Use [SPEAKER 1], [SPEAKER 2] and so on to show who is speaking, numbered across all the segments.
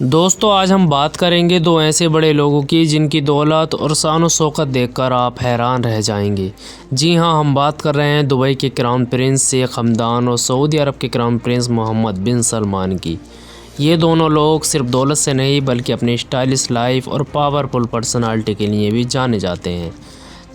[SPEAKER 1] दोस्तों आज हम बात करेंगे दो ऐसे बड़े लोगों की जिनकी दौलत और शान शौकत देखकर आप हैरान रह जाएंगे। जी हां, हम बात कर रहे हैं दुबई के क्राउन प्रिंस शेख हमदान और सऊदी अरब के क्राउन प्रिंस मोहम्मद बिन सलमान की। ये दोनों लोग सिर्फ दौलत से नहीं बल्कि अपनी स्टाइलिश लाइफ और पावरफुल पर्सनालिटी के लिए भी जाने जाते हैं।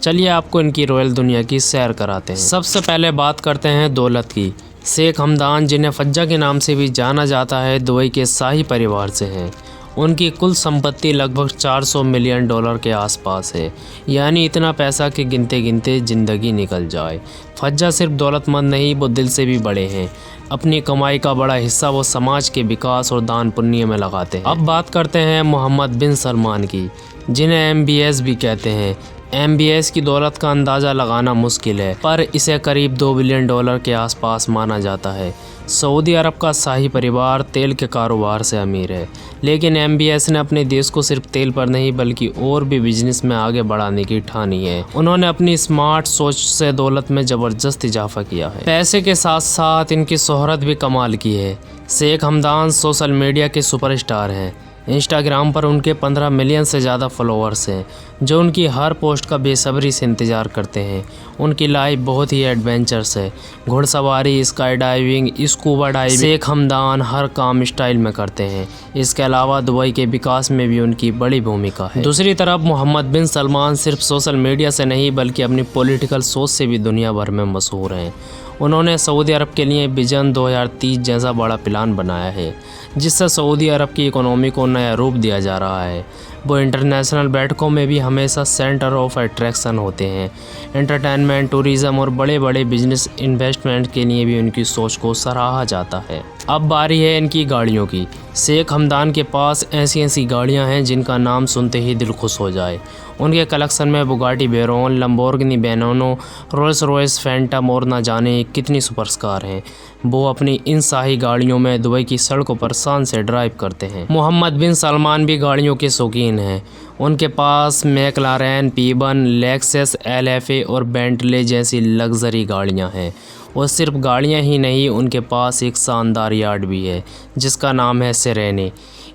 [SPEAKER 1] चलिए आपको इनकी रॉयल दुनिया की सैर कराते हैं। सबसे पहले बात करते हैं दौलत की। शेख हमदान, जिन्हें फज्जा के नाम से भी जाना जाता है, दुबई के शाही परिवार से हैं। उनकी कुल संपत्ति लगभग 400 मिलियन डॉलर के आसपास है, यानी इतना पैसा कि गिनते गिनते ज़िंदगी निकल जाए। फज्जा सिर्फ दौलतमंद नहीं, वो दिल से भी बड़े हैं। अपनी कमाई का बड़ा हिस्सा वो समाज के विकास और दान पुण्य में लगाते हैं। अब बात करते हैं मोहम्मद बिन सलमान की, जिन्हें MBS भी कहते हैं। MBS की दौलत का अंदाज़ा लगाना मुश्किल है, पर इसे करीब 2 बिलियन डॉलर के आसपास माना जाता है। सऊदी अरब का शाही परिवार तेल के कारोबार से अमीर है, लेकिन MBS ने अपने देश को सिर्फ तेल पर नहीं बल्कि और भी बिजनेस में आगे बढ़ाने की ठानी है। उन्होंने अपनी स्मार्ट सोच से दौलत में ज़बरदस्त इजाफा किया है। पैसे के साथ साथ इनकी शोहरत भी कमाल की है। शेख हमदान सोशल मीडिया के सुपरस्टार हैं। इंस्टाग्राम पर उनके 15 मिलियन से ज़्यादा फॉलोअर्स हैं, जो उनकी हर पोस्ट का बेसब्री से इंतज़ार करते हैं। उनकी लाइफ बहुत ही एडवेंचरस है। घुड़सवारी, sky diving, scuba diving, Sheikh Hamdan हर काम स्टाइल में करते हैं। इसके अलावा दुबई के विकास में भी उनकी बड़ी भूमिका है। दूसरी तरफ मोहम्मद बिन सलमान सिर्फ सोशल मीडिया से नहीं बल्कि अपनी पॉलिटिकल सोच से भी दुनिया भर में मशहूर हैं। उन्होंने सऊदी अरब के लिए विजन 2030 जैसा बड़ा प्लान बनाया है, जिससे सऊदी अरब की इकोनॉमी को नया रूप दिया जा रहा है। वो इंटरनेशनल बैठकों में भी हमेशा सेंटर ऑफ अट्रैक्शन होते हैं। एंटरटेनमेंट, टूरिज़्म और बड़े बड़े बिजनेस इन्वेस्टमेंट के लिए भी उनकी सोच को सराहा जाता है। अब बारी है इनकी गाड़ियों की। शेख हमदान के पास ऐसी ऐसी गाड़ियां हैं जिनका नाम सुनते ही दिल खुश हो जाए। उनके कलेक्शन में Bugatti Veyron, Lamborghini Veneno, Rolls Royce Phantom और न जाने कितनी सुपरकार हैं। वो अपनी इन शाही गाड़ियों में दुबई की सड़कों पर शान से ड्राइव करते हैं। मोहम्मद बिन सलमान भी गाड़ियों के शौकीन हैं। उनके पास मैकलारेन, P1, लेक्सस, LFA और बेंटले जैसी लग्जरी गाड़ियां हैं। और सिर्फ गाड़ियां ही नहीं, उनके पास एक शानदार यार्ड भी है जिसका नाम है सेरेने।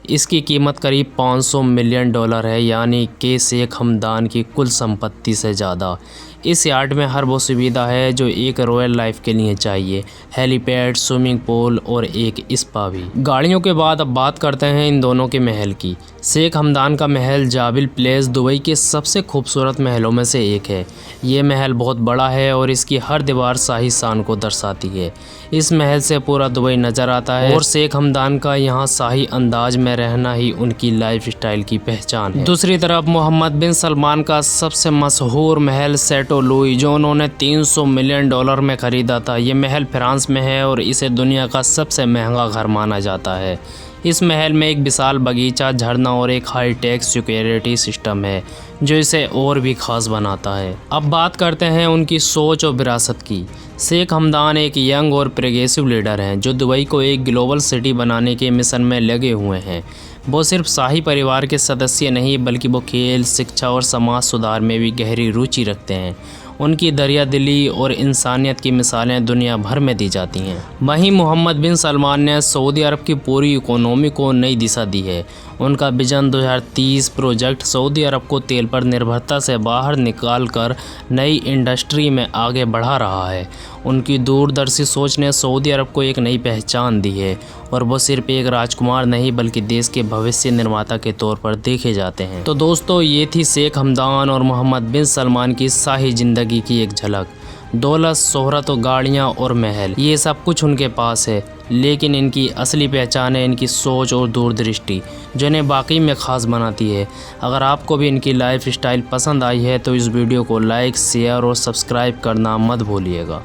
[SPEAKER 1] इसकी कीमत करीब 500 मिलियन डॉलर है, यानी कि शेख हमदान की कुल संपत्ति से ज़्यादा। इस यार्ड में हर वो सुविधा है जो एक रॉयल लाइफ के लिए चाहिए। हेलीपैड, स्विमिंग पूल और एक स्पा भी। गाड़ियों के बाद अब बात करते हैं इन दोनों के महल की। शेख हमदान का महल जाबिल प्लेस दुबई के सबसे खूबसूरत महलों में से एक है। ये महल बहुत बड़ा है और इसकी हर दीवार शाही शान को दर्शाती है। इस महल से पूरा दुबई नज़र आता है और शेख हमदान का यहाँ शाही अंदाज में रहना ही उनकी लाइफ स्टाइल की पहचान है। दूसरी तरफ मोहम्मद बिन सलमान का सबसे मशहूर महल सेटो लुई, जो उन्होंने 300 मिलियन डॉलर में ख़रीदा था। ये महल फ्रांस में है और इसे दुनिया का सबसे महंगा घर माना जाता है। इस महल में एक विशाल बगीचा, झरना और एक हाईटेक सिक्योरिटी सिस्टम है जो इसे और भी खास बनाता है। अब बात करते हैं उनकी सोच और विरासत की। शेख हमदान एक यंग और प्रोग्रेसिव लीडर हैं जो दुबई को एक ग्लोबल सिटी बनाने के मिशन में लगे हुए हैं। वो सिर्फ शाही परिवार के सदस्य नहीं बल्कि वो खेल, शिक्षा और समाज सुधार में भी गहरी रुचि रखते हैं। उनकी दरिया दिली और इंसानियत की मिसालें दुनिया भर में दी जाती हैं। वहीं मोहम्मद बिन सलमान ने सऊदी अरब की पूरी इकोनॉमी को नई दिशा दी है। उनका विजन 2030 प्रोजेक्ट सऊदी अरब को तेल पर निर्भरता से बाहर निकालकर नई इंडस्ट्री में आगे बढ़ा रहा है। उनकी दूरदर्शी सोच ने सऊदी अरब को एक नई पहचान दी है और वो सिर्फ एक राजकुमार नहीं बल्कि देश के भविष्य निर्माता के तौर पर देखे जाते हैं। तो दोस्तों, ये थी शेख हमदान और मोहम्मद बिन सलमान की शाही ज़िंदगी की एक झलक। दौलत, शोहरत और गाड़ियाँ और महल, ये सब कुछ उनके पास है, लेकिन इनकी असली पहचान है इनकी सोच और दूरदृष्टि, जो इन्हें वाकई में ख़ास बनाती है। अगर आपको भी इनकी लाइफ स्टाइल पसंद आई है तो इस वीडियो को लाइक, शेयर और सब्सक्राइब करना मत भूलिएगा।